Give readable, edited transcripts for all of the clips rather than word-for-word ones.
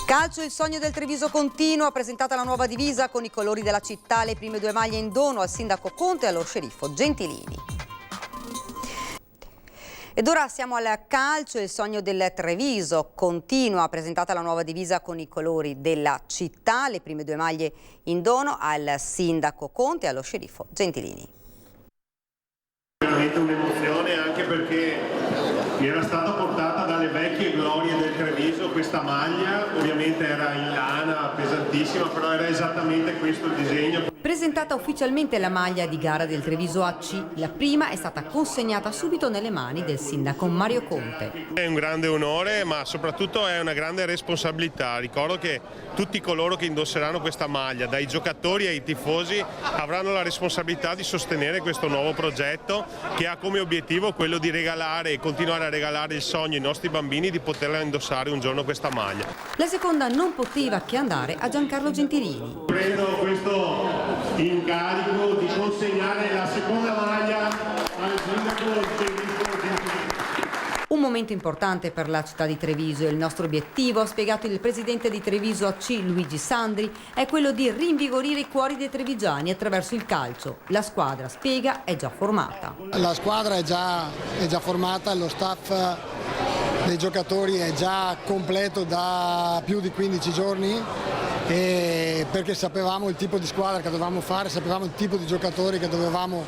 Calcio, il sogno del Treviso continua, presentata la nuova divisa con i colori della città, le prime 2 maglie in dono al sindaco Conte e allo sceriffo Gentilini. Ed ora siamo al calcio, il sogno del Treviso continua, presentata la nuova divisa con i colori della città, le prime 2 maglie in dono al sindaco Conte e allo sceriffo Gentilini. Veramente un'emozione, anche perché mi era stata portata dalle vecchie glorie del Treviso questa maglia, ovviamente era in lana, pesantissima, però era esattamente questo il disegno. Presentata ufficialmente la maglia di gara del Treviso AC, la prima è stata consegnata subito nelle mani del sindaco Mario Conte. È un grande onore, ma soprattutto è una grande responsabilità. Ricordo che tutti coloro che indosseranno questa maglia, dai giocatori ai tifosi, avranno la responsabilità di sostenere questo nuovo progetto che ha come obiettivo quello di regalare e continuare a regalare il sogno ai nostri bambini di poterla indossare un giorno questa maglia. La seconda non poteva che andare a Giancarlo Gentilini. Prendo questo incarico di consegnare la seconda maglia al sindaco Gentilini. Un momento importante per la città di Treviso e il nostro obiettivo, ha spiegato il presidente di Treviso AC Luigi Sandri, è quello di rinvigorire i cuori dei trevigiani attraverso il calcio. La squadra, spiega, è già formata. La squadra è già formata, lo staff dei giocatori è già completo da più di 15 giorni. Perché sapevamo il tipo di squadra che dovevamo fare, sapevamo il tipo di giocatori che dovevamo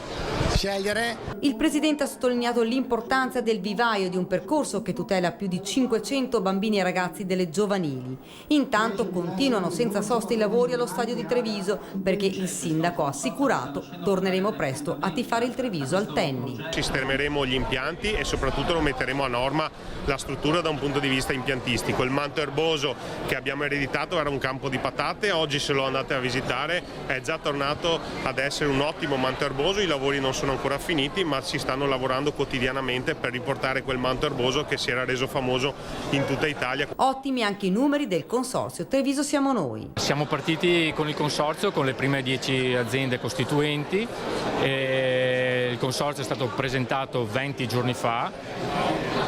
scegliere. Il presidente ha sottolineato l'importanza del vivaio di un percorso che tutela più di 500 bambini e ragazzi delle giovanili. Intanto continuano senza sosta i lavori allo stadio di Treviso perché il sindaco ha assicurato torneremo presto a tifare il Treviso al Tenni. Sistemeremo gli impianti e soprattutto lo metteremo a norma la struttura da un punto di vista impiantistico. Il manto erboso che abbiamo ereditato era un campo di patate, oggi se lo andate a visitare è già tornato ad essere un ottimo manto erboso, i lavori non sono ancora finiti ma si stanno lavorando quotidianamente per riportare quel manto erboso che si era reso famoso in tutta Italia. Ottimi anche i numeri del consorzio Treviso Siamo Noi. Siamo partiti con il consorzio con le prime 10 aziende costituenti. Il consorzio è stato presentato 20 giorni fa.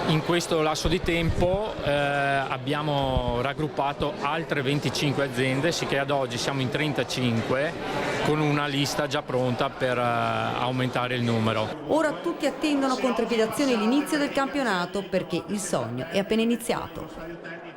In questo lasso di tempo abbiamo raggruppato altre 25 aziende, sicché ad oggi siamo in 35 con una lista già pronta per aumentare il numero. Ora tutti attendono con trepidazione l'inizio del campionato perché il sogno è appena iniziato.